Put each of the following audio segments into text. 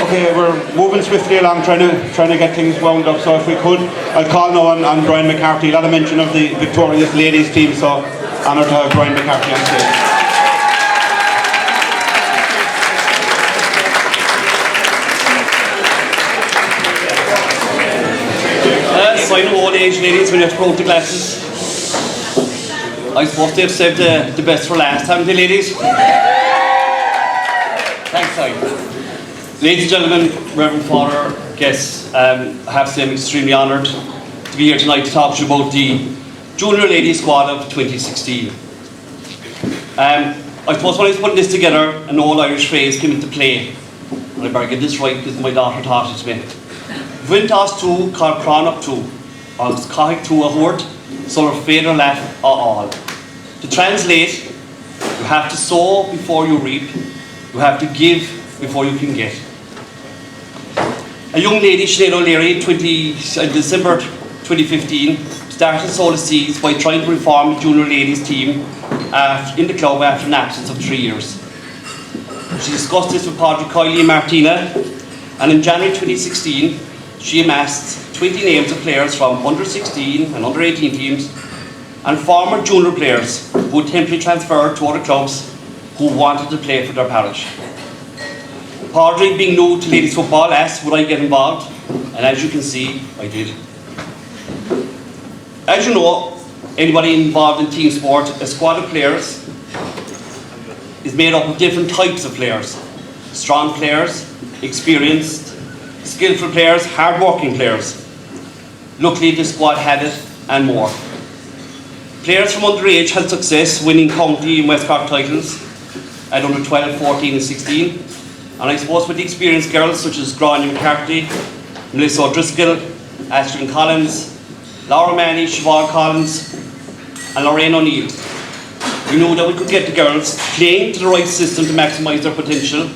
Okay, we're moving swiftly along, trying to get things wound up. So if we could, I'll call now on Brian McCarthy. A lot of mention of the victorious ladies team, so honour to have Brian McCarthy on stage. Sign of old age, ladies, when you have to grow up the glasses. I suppose they've saved the best for last, haven't they, ladies? Thanks, Si. Ladies and gentlemen, Reverend Father, guests, I have to say I'm extremely honoured to be here tonight to talk to you about the Junior Ladies Squad of 2016. I suppose when I was putting this together, an old Irish phrase came into play. And I better get this right because my daughter taught it to me. Vintas tu car cran up tu, als kahik tu a hort, so fader lat a all. To translate, you have to sow before you reap, you have to give before you can get. A young lady, Sinead O'Leary, December 2015, started to sow the seeds by trying to reform the junior ladies team in the club after an absence of 3 years. She discussed this with Padre Kylie and Martina, and in January 2016, she amassed 20 names of players from under 16 and under 18 teams and former junior players who would temporarily transfer to other clubs who wanted to play for their parish. Padre, being new to ladies football, asked would I get involved, and as you can see, I did. As you know, anybody involved in team sport, a squad of players is made up of different types of players. Strong players, experienced, skillful players, hard-working players. Luckily, this squad had it and more. Players from underage had success winning county and West Cork titles at under 12, 14 and 16. And I suppose with the experienced girls such as Grania McCarthy, Melissa O'Driscoll, Astrid Collins, Laura Manny, Siobhan Collins and Lorraine O'Neill, we knew that we could get the girls playing to the right system to maximise their potential,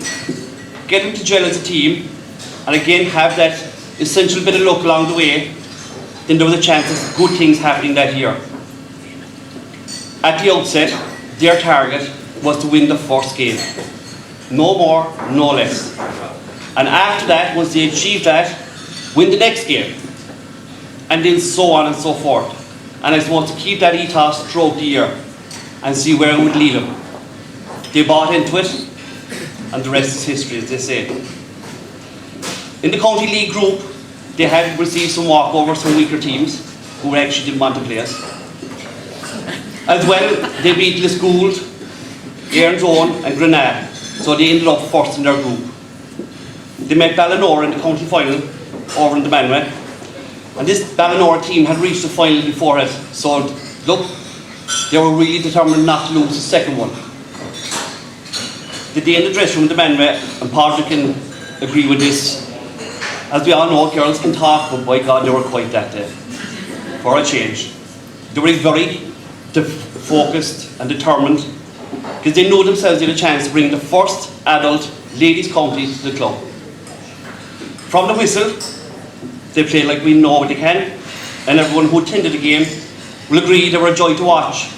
get them to gel as a team, and again have that essential bit of luck along the way, then there was a chance of good things happening that year. At the outset, their target was to win the first game. No more, no less. And after that, once they achieved that, win the next game. And then so on and so forth. And I suppose to keep that ethos throughout the year and see where it would lead them. They bought into it, and the rest is history, as they say. In the county league group, they had received some walkovers from weaker teams who actually didn't want to play us. As well, they beat Lisgould, Erin's Own and Grenada, so they ended up first in their group. They met Ballinora in the county final over in the Manway, and this Ballinora team had reached the final before it, so look, they were really determined not to lose the second one. The day in the dressing room in the Manway, and Padre can agree with this, as we all know, girls can talk, but by God, they were quiet that day. For a change. They were very focused and determined, because they knew themselves they had a chance to bring the first adult ladies county to the club. From the whistle, they played like we know what they can, and everyone who attended the game will agree they were a joy to watch.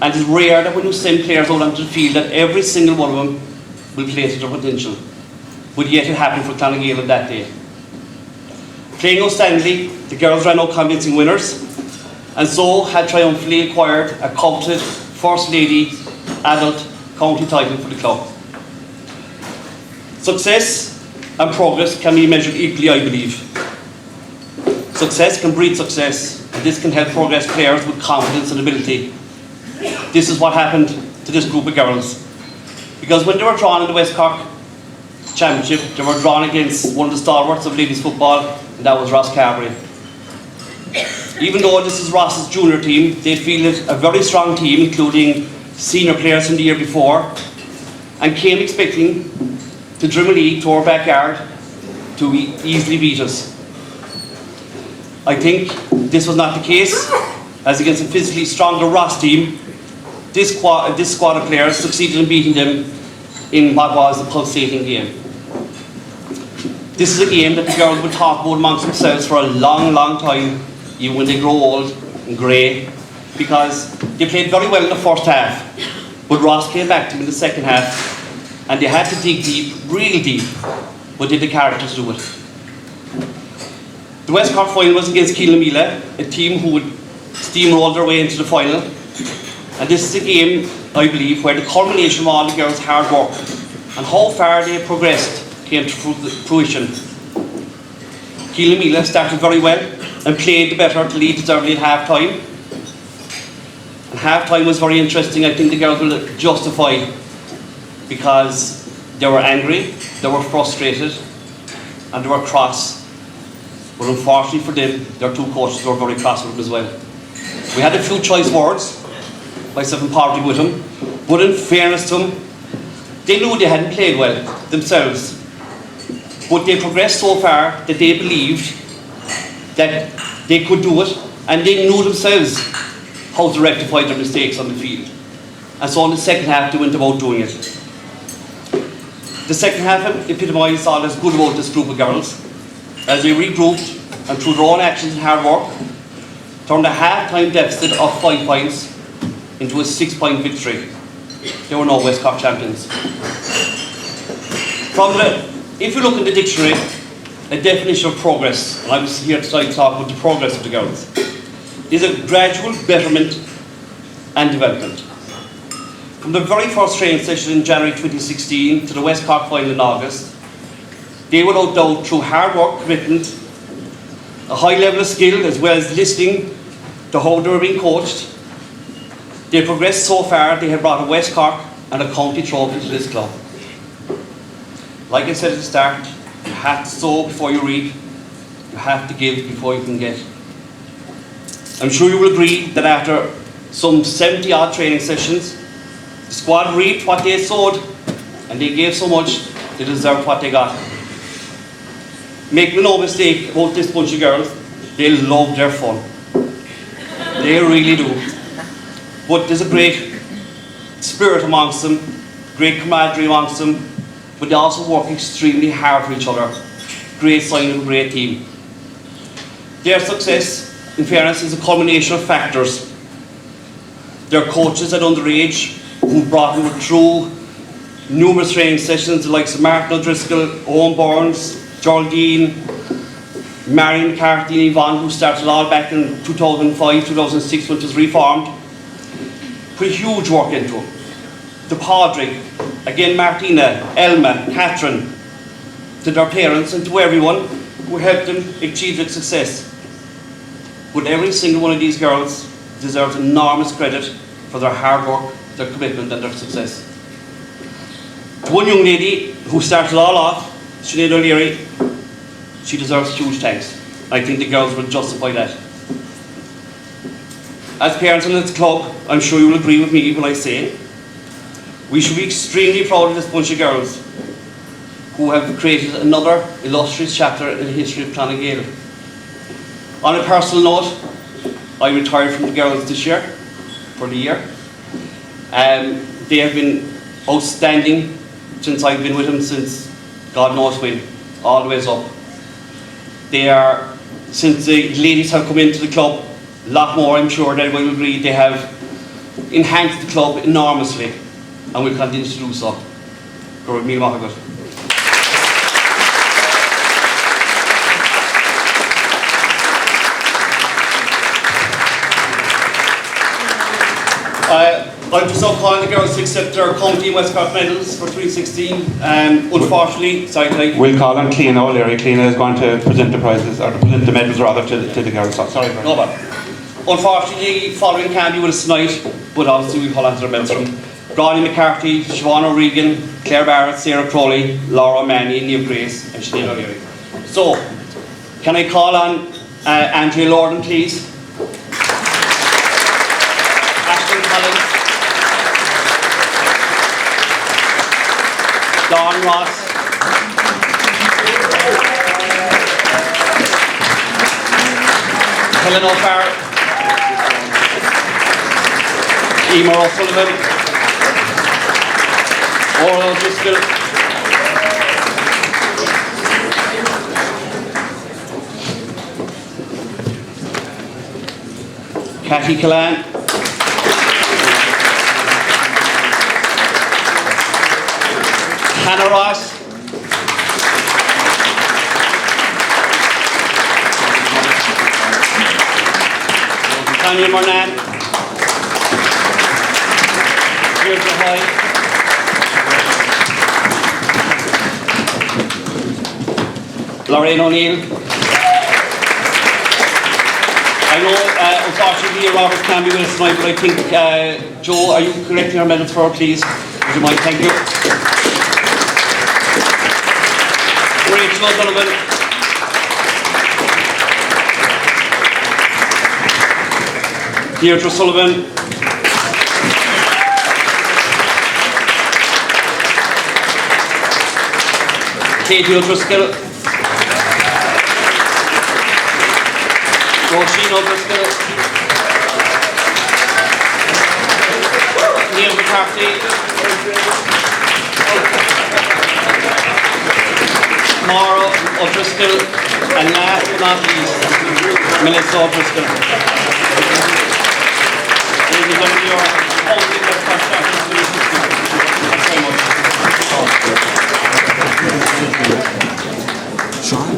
And it's rare that when you send players out onto the field that every single one of them will play to their potential. But yet it happened for Clann Ngael on that day. Playing outstandingly, the girls ran out convincing winners, and so had triumphantly acquired a coveted First Lady adult county title for the club. Success and progress can be measured equally, I believe. Success can breed success, and this can help progress players with confidence and ability. This is what happened to this group of girls. Because when they were drawn in the West Cork Championship, they were drawn against one of the stalwarts of ladies football, and that was Ross Carberry. Even though this is Ross's junior team, they fielded a very strong team, including senior players from the year before, and came expecting to Drimoleague to our backyard to easily beat us. I think this was not the case, as against a physically stronger Ross team, this squad of players succeeded in beating them in what was the pulsating game. This is a game that the girls will talk about amongst themselves for a long, long time, even when they grow old and grey, because they played very well in the first half, but Ross came back to them in the second half, and they had to dig deep, real deep, but did the characters do it? The West Cork final was against Clann, a team who would steamroll their way into the final. And this is a game, I believe, where the culmination of all the girls' hard work and how far they progressed came to fruition. Clann started very well and played the better to lead deservedly at half-time. And half-time was very interesting. I think the girls were justified because they were angry, they were frustrated, and they were cross. But unfortunately for them, their two coaches were very cross with them as well. We had a few choice words, myself and Party with them, but in fairness to them, they knew they hadn't played well themselves. But they progressed so far that they believed that they could do it, and they knew themselves how to rectify their mistakes on the field. And so in the second half, they went about doing it. The second half epitomised all that's good about this group of girls, as they regrouped and through their own actions and hard work, turned a half-time deficit of 5 points into a 6-point victory. They were now West Cork champions. If you look in the dictionary, a definition of progress, and I was here tonight to talk about the progress of the girls, is a gradual betterment and development. From the very first training session in January 2016 to the West Cork final in August, they without doubt, through hard work, commitment, a high level of skill, as well as listening to how they were being coached, they progressed so far they have brought a West Cork and a county trophy to this club. Like I said at the start, you have to sow before you reap, you have to give before you can get. I'm sure you will agree that after some 70 odd training sessions, the squad reaped what they sowed, and they gave so much, they deserved what they got. Make no mistake about this bunch of girls, they love their fun. They really do. But there's a great spirit amongst them, great camaraderie amongst them, but they also work extremely hard for each other. Great sign of a great team. Their success, in fairness, is a culmination of factors. Their coaches at underage, who brought them through numerous training sessions, the likes of Martin O'Driscoll, Owen Burns, Geraldine, Marion McCarthy and Yvonne, who started all back in 2005, 2006 when it was reformed, put huge work into it. To Padraig, again Martina, Elma, Catherine, to their parents and to everyone who helped them achieve their success. But every single one of these girls deserves enormous credit for their hard work, their commitment and their success. To one young lady who started it all off, Sinead O'Leary, she deserves huge thanks. I think the girls will justify that. As parents in this club, I'm sure you will agree with me when I say we should be extremely proud of this bunch of girls who have created another illustrious chapter in the history of Clann Ngael. On a personal note, I retired from the girls this year, for the year. They have been outstanding since I've been with them, since God knows when, all the ways up. They are, since the ladies have come into the club, a lot more, I'm sure that everyone will agree, they have enhanced the club enormously and will continue to do so. Go with me, Mahagod. I'm just now calling the girls to accept their county and West Cork medals for 2016. Unfortunately, sorry. We'll call on Clann O'Leary. Clann is going to present the prizes, or to present the medals rather, to the girls. Sorry. No bother. Unfortunately, following can't be with us tonight, but obviously we'll hold on to their medals from Ronnie McCarthy, Siobhan O'Regan, Claire Barrett, Sarah Crowley, Laura Manny, Neil Grace, and Sinead O'Leary. So, can I call on Andrea Lorden, please? Ashton Collins. Dawn Ross. Helen O'Farrell. Emer O'Sullivan. Oral O'Driscoll. Cathy Clann. Hannah Ross. Daniel Mornan. Deirdre Hoy. Lorraine O'Neill. I know, unfortunately, Robert can't be with us tonight, but I think, Joe, are you collecting our medals for her, please? Would you mind? Thank you. Rachel O'Donovan. Deirdre Sullivan. Katie O'Driscoll. Roisin O'Driscoll. Neil McCarthy. Maura O'Driscoll. And last but not least, Melissa O'Driscoll. Ladies and gentlemen, you are holding the first champions for this system. Thanks very much. Sean?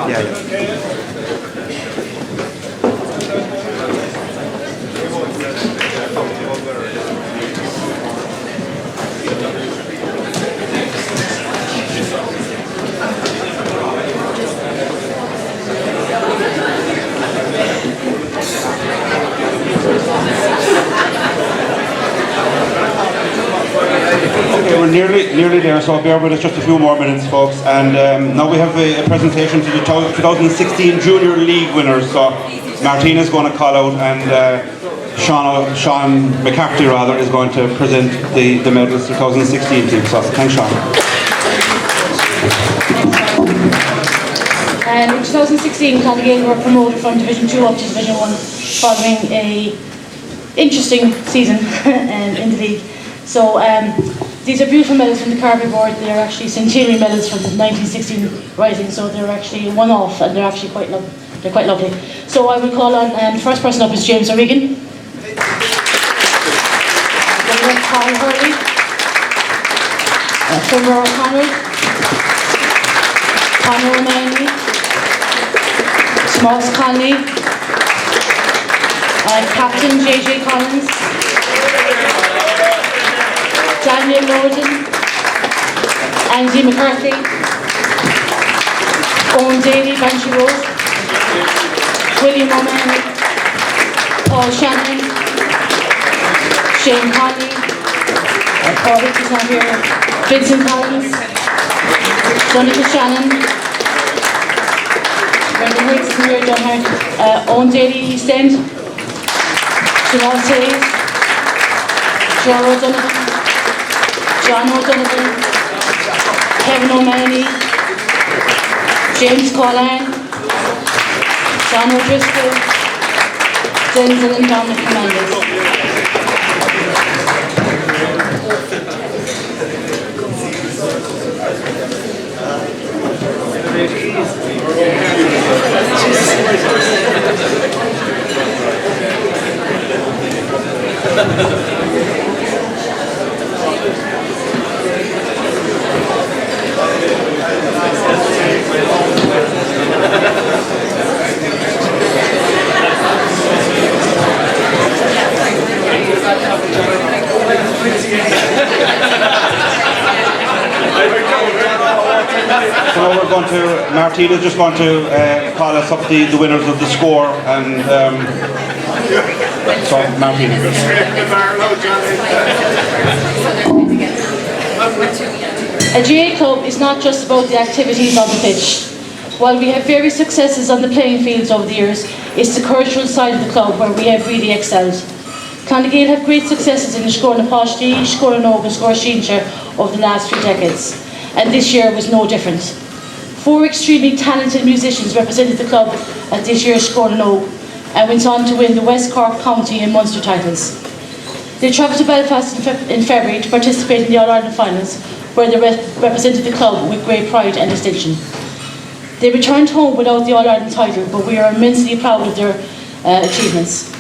Yeah. Okay, we're nearly there, so bear with us just a few more minutes, folks. And now we have a presentation to the 2016 Junior League winners. So Martina's going to call out, and Sean McCarthy is going to present the medals to the 2016 team. So thanks, Sean. In 2016, Clann were promoted from Division 2 up to Division 1 following a interesting season in the league. So these are beautiful medals from the Carvey board. They're actually centenary medals from the 1916 Rising, so they're actually one-off and they're actually quite lovely. So I will call on, the first person up is James O'Regan. Then we have Carl Hurley, Finra O'Connell, Conor O'Mahony, Tomas Conley, Captain JJ Collins, Daniel Lorden, Andy McCarthy, Owen Daly, Banshee Rose, William O'Mahony, Paul Shannon, Shane Conley, Paul Hickey's not here, Vincent Collins, Donica Shannon, Brendan Hicks is here, John Hart, Owen Daly, East End, Jamal Tays, John O'Donovan, John O'Donovan, Kevin O'Mahony, James Clann, John O'Driscoll, Denzel and Dominic Hernandez. So now we're going to, Martina's just going to call us up the winners of the Scor, and so Martina. A GA club is not just about the activities on the pitch. While we have various successes on the playing fields over the years, it's the cultural side of the club where we have really excelled. Clann have great successes in the Scor na Páistí, Scor na Nóg and Scor Sínse over the last 3 decades, and this year was no different. 4 extremely talented musicians represented the club at this year's Scor na Nóg and went on to win the West Cork County and Munster titles. They travelled to Belfast in February to participate in the All-Ireland finals, where they represented the club with great pride and distinction. They returned home without the All-Ireland title, but we are immensely proud of their achievements.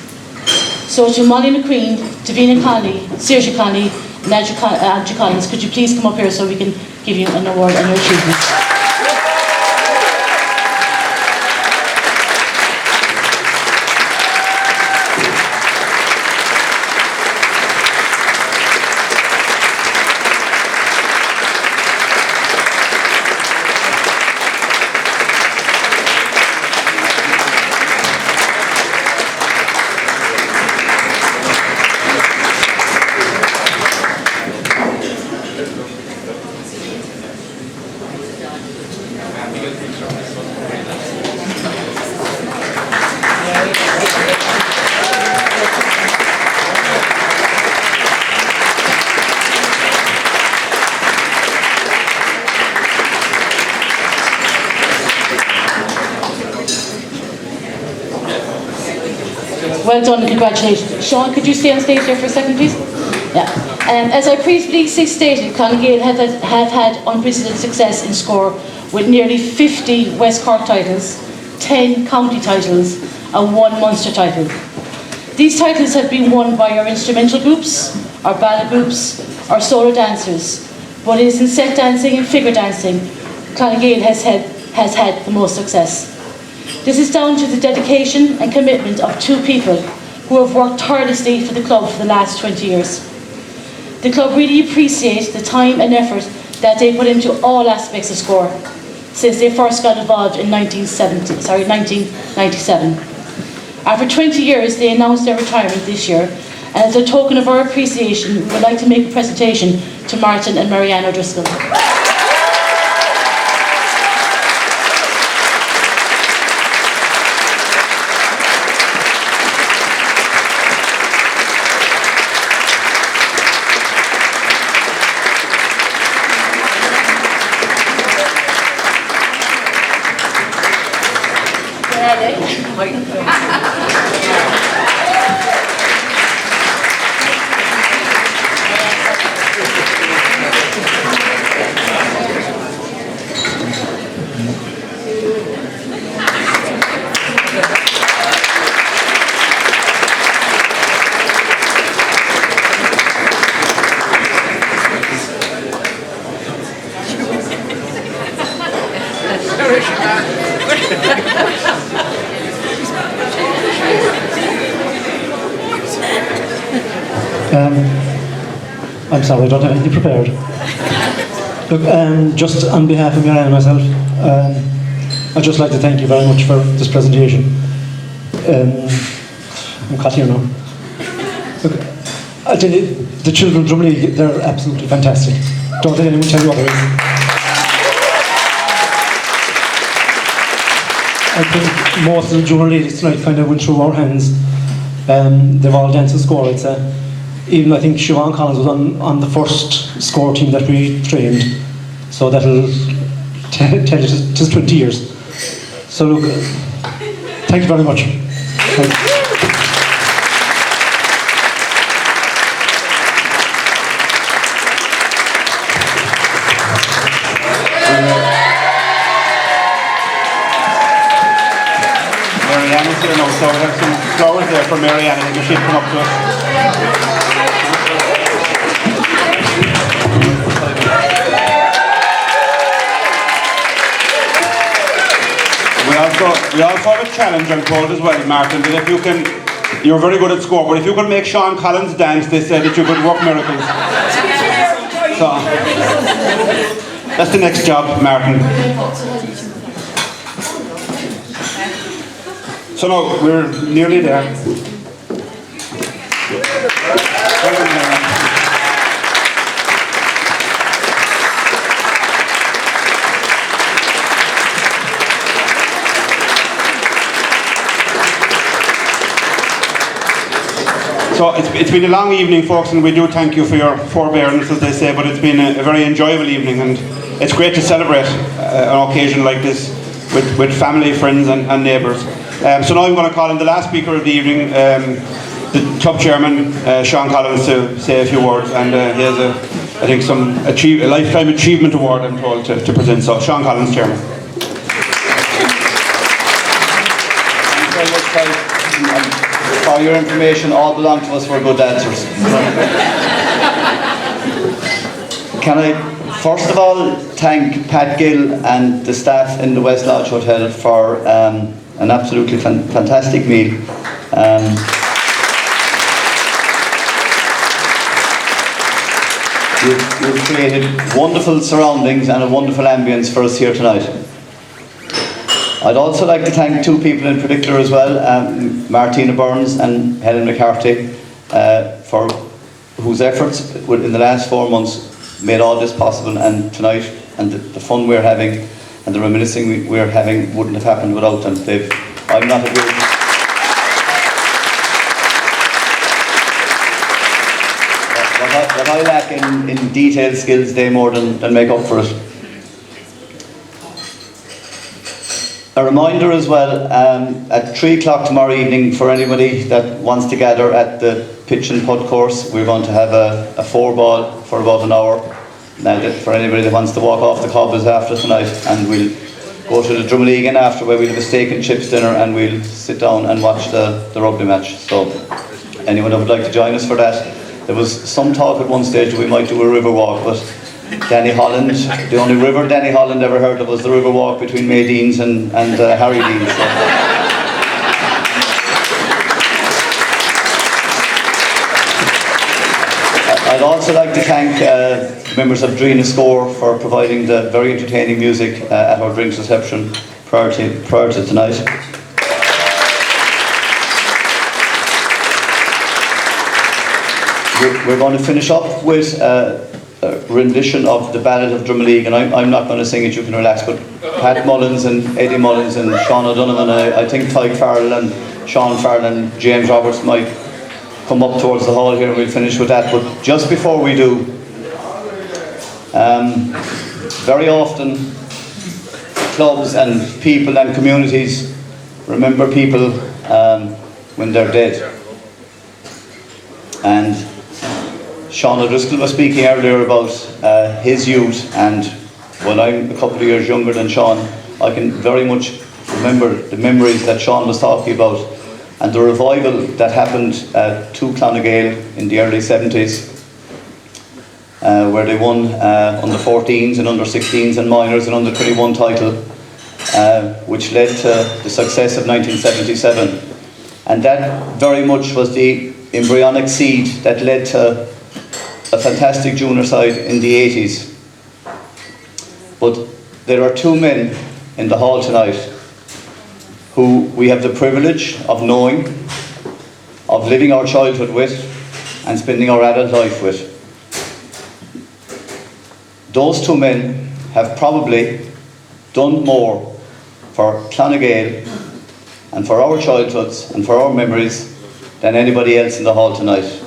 So to Molly McQueen, Davina Conley, Saoirse Conley, and Andrew Collins, could you please come up here so we can give you an award on your achievements? Well done and congratulations. Sean, could you stay on stage there for a second, please? Yeah. As I previously stated, Ngael have had unprecedented success in Scor with nearly 50 West Cork titles, 10 county titles and 1 Munster title. These titles have been won by our instrumental groups, our ballad groups, our solo dancers, but it is in set dancing and figure dancing Ngael has had the most success. This is down to the dedication and commitment of 2 people who have worked tirelessly for the club for the last 20 years. The club really appreciates the time and effort that they put into all aspects of Scor since they first got involved in 1997. After 20 years, they announced their retirement this year, and as a token of our appreciation, we would like to make a presentation to Martin and Marianne O'Driscoll. I'm sorry, I don't have anything prepared. Look, just on behalf of Marianne and myself, I'd just like to thank you very much for this presentation. I'm caught here now. Look, I tell you, the children of Drimoleague, they're absolutely fantastic. Don't let anyone tell you otherwise. I think most of the junior ladies tonight kind of went through our hands. They've all danced and Scor. It's even I think Siobhan Collins was on the first Scor team that we trained, so that'll tell you just 20 years. So look, thank you very much. Marianne is here now, so we have some flowers there for Marianne. I think she'll come up to us. We also have a challenge, I'm told as well, Martin, that if you can, you're very good at Scor, but if you can make Sean Collins dance, they said that you could work miracles. So, that's the next job, Martin. So now, we're nearly there. So it's been a long evening, folks, and we do thank you for your forbearance, as they say, but it's been a very enjoyable evening, and it's great to celebrate an occasion like this with family, friends and neighbours. So now I'm going to call on the last speaker of the evening, the club chairman, Sean Collins, to say a few words, and he has I think a lifetime achievement award, I'm told, to present. So Sean Collins, chairman. Thank you very much, guys. For your information, all belong to us, we're good dancers. Can I first of all thank Pat Gill and the staff in the West Lodge Hotel for an absolutely fantastic meal. You've created wonderful surroundings and a wonderful ambience for us here tonight. I'd also like to thank 2 people in particular as well, Martina Burns and Helen McCarthy, for whose efforts in the last 4 months made all this possible, and tonight, and the fun we're having and the reminiscing we're having wouldn't have happened without them. I'm not a good... What I lack in detailed skills, they more than make up for it. A reminder as well, at 3 o'clock tomorrow evening, for anybody that wants to gather at the pitch and putt course, we're going to have a 4-ball for about an hour. Now, for anybody that wants to walk off the cobbles after tonight, and we'll go to the Drimoleague again after, where we'll have a steak and chips dinner, and we'll sit down and watch the rugby match. So anyone that would like to join us for that. There was some talk at one stage that we might do a river walk, but Danny Holland, the only river Danny Holland ever heard of was the river walk between May Deans and Harry Deans. So. I'd also like to thank members of Scor for providing the very entertaining music at our drinks reception prior to tonight. We're going to finish up with a rendition of the Ballad of Drimoleague, and I'm not going to sing it, you can relax, but Pat Mullins and Eddie Mullins and Sean O'Donovan, I think Tyke Farrell and Sean Farrell and James Roberts might come up towards the hall here, and we'll finish with that. But just before we do, very often clubs and people and communities remember people when they're dead. And Sean O'Driscoll was speaking earlier about his youth, and when I'm a couple of years younger than Sean, I can very much remember the memories that Sean was talking about, and the revival that happened to Clann Ngael in the early 70s, where they won under 14s and under 16s and minors and under 21 title, which led to the success of 1977. And that very much was the embryonic seed that led to a fantastic junior side in the 80s. But there are 2 men in the hall tonight who we have the privilege of knowing, of living our childhood with, and spending our adult life with. Those 2 men have probably done more for Clann Ngael and for our childhoods and for our memories than anybody else in the hall tonight.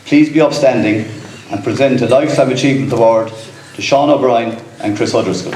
Please be upstanding and present a Lifetime Achievement Award to Sean O'Brien and Chris O'Driscoll.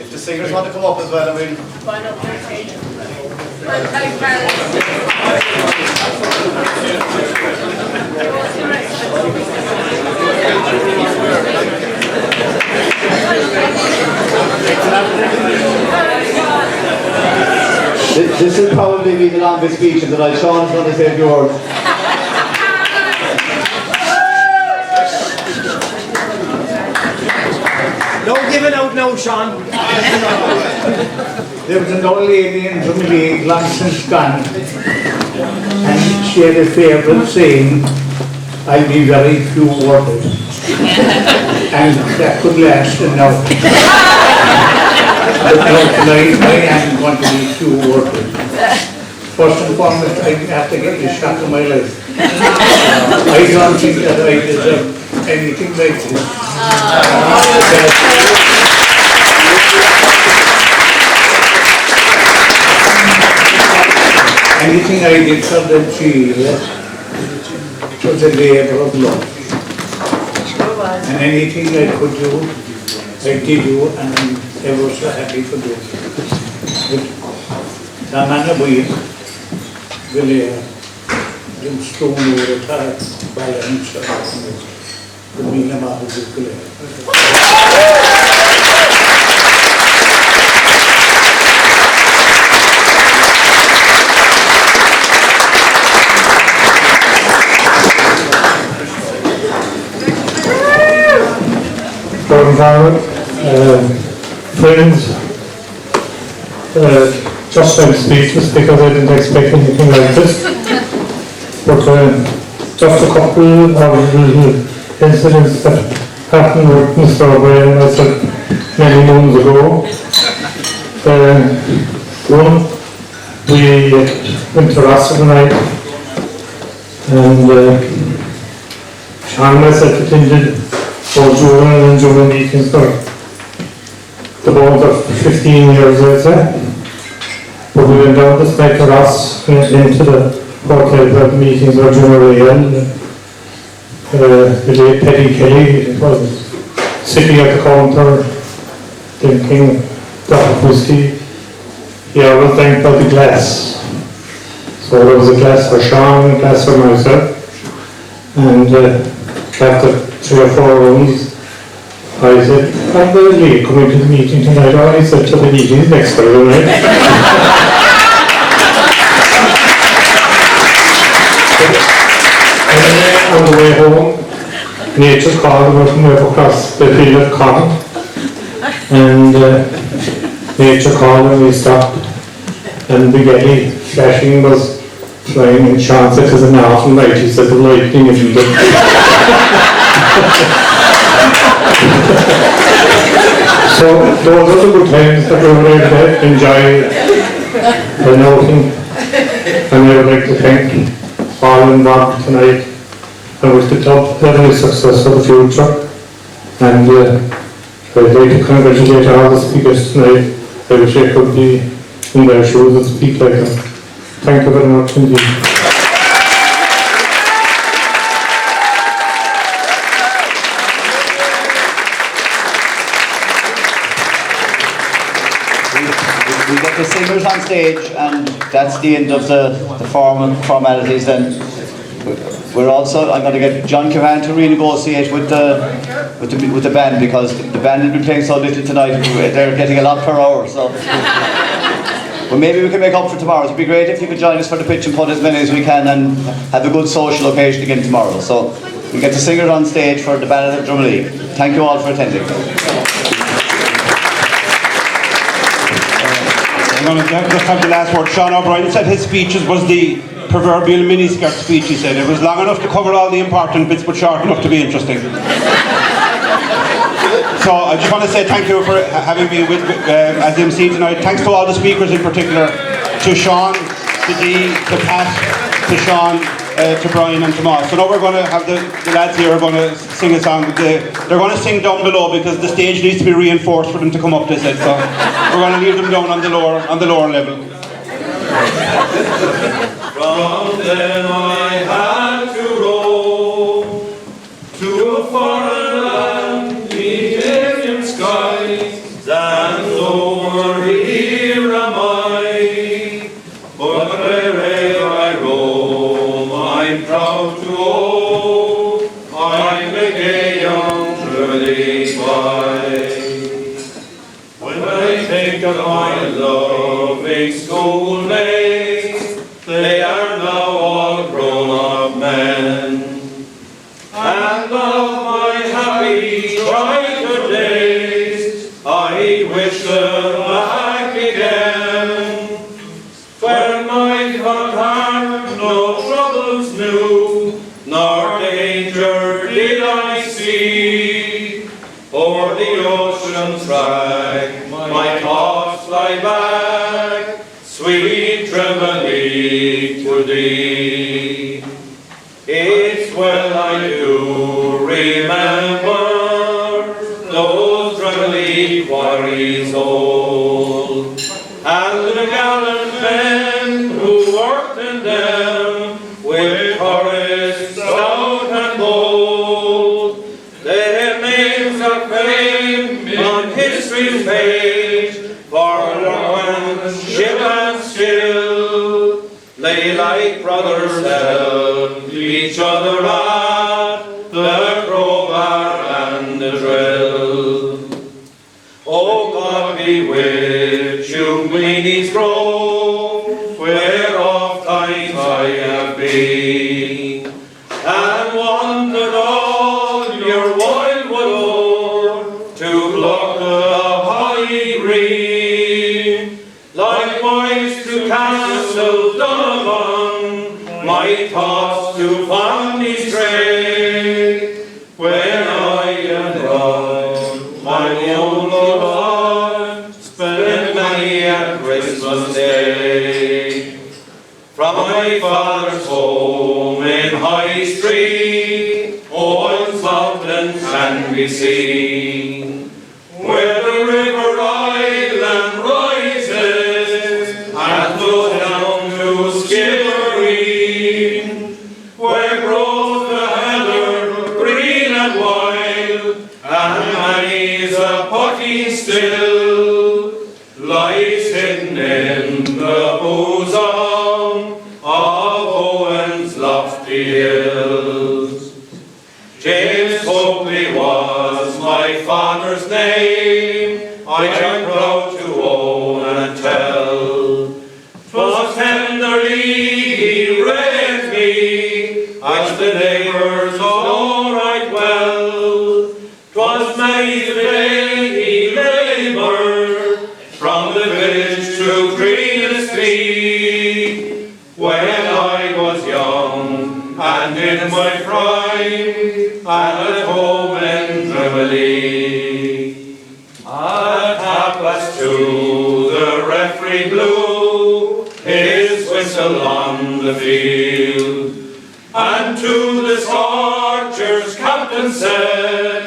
If the singers want to come up as well, I mean. This will probably be the longest speech of the night. Sean's going to say a few words. Don't give it out now, Sean. There was an old lady in Drimoleague, long since gone, and she had a favourite saying, "I'll be very few worded," and that could last an hour. But now tonight I am going to be few worded. First and foremost, I have to get the shot of my life. I don't think that I deserve anything like this. Anything I did for them, she was a labour of love. And anything I could do, I did do, and I'm ever so happy for doing it. The man of weed will stone over the top, balance the meaning of the friends, just I'm speechless because I didn't expect anything like this. But just a couple of little incidents that happened with Mr. O'Brien and myself many moons ago. One, we went to Ross for the night, and Sean and myself attended for juvenile and juvenile meetings for the bones of 15 years, I'd say. But we went down this night to Ross into the hotel where the meetings were General Ngael. The late Petty Kelly was sitting at the counter drinking a drop of whiskey. He always drank by the glass. So there was a glass for Sean and a glass for myself. And after 3 or 4 rooms, I said, I'm very late coming to the meeting tonight. Or I said to the meeting next Thursday night. On the way home, Nature's called about from across the field of Clann. And Nature called and we stopped. And the galley flashing was flying in chance it was an awful night. He said the lightning isn't it. So those are the good times that we were able to enjoy an outing. And I would like to thank all involved tonight and wish the club every success for the future. And I'd like to congratulate all the speakers tonight. I wish I could be in their shoes and speak like them. Thank you very much indeed. We get the singers on stage, and that's the end of the formalities. Then we're also, I'm going to get John Cavan to renegotiate with the band, because the band will be playing so little tonight. They're getting a lot per hour, so. But maybe we can make up for tomorrow. It'd be great if you could join us for the pitch and putt as many as we can, and have a good social occasion again tomorrow. So we get the singers on stage for the Ballad of Drimoleague. Thank you all for attending. I'm going to just have the last word. Sean O'Brien said his speeches was the proverbial miniskirt speech, he said. It was long enough to cover all the important bits, but short enough to be interesting. So I just want to say thank you for having me with as MC tonight. Thanks to all the speakers, in particular to Sean, to Dee, to Pat, to Sean, to Brian and to Moss. So now we're going to have the lads here are going to sing a song. They're going to sing down below because the stage needs to be reinforced for them to come up, they said. So we're going to leave them down on the lower level. From then I had to roam to a foreign land, beneath alien skies, and over here am I. But wherever I roam, I'm proud to own I'm a gay young Trudy boy. When I think of my loving schoolmates, they are now all grown-up men, and of my happy childhood days, I wish them back again, when I had no troubles knew, nor danger did I see. O'er the ocean's track, my thoughts fly back, sweet Drimoleague, to thee. It's well I do remember those Drimoleague quarries old, and the gallant men who worked in them with courage stout and bold. They and still, lay like brothers help each other at the crowbar and the drill. O God be with you, meanies grow, where oft times I have been, and wandered all your wild wood o'er to pluck the high green. Likewise to Castle Donovan, my thoughts to fondly stray, when I am gone, my own Lord, spend many a Christmas day. From my father's home in High Street, old mountains can be seen, where the river Island rises and flows down to Skibbereen, where grows the heather green and wild, and many's a potty still lies hidden in the bosom of Owen's lofty hills. James Copley was my father's name, I am proud to own and tell. 'Twas tenderly he raised me, as the neighbours know right well. 'Twas many the day he laboured, from the village to greenest tree, when I was young and in my prime, and at home in Drimoleague. At 2:30 the referee blew his whistle on the field, and to the Scorchers captain said,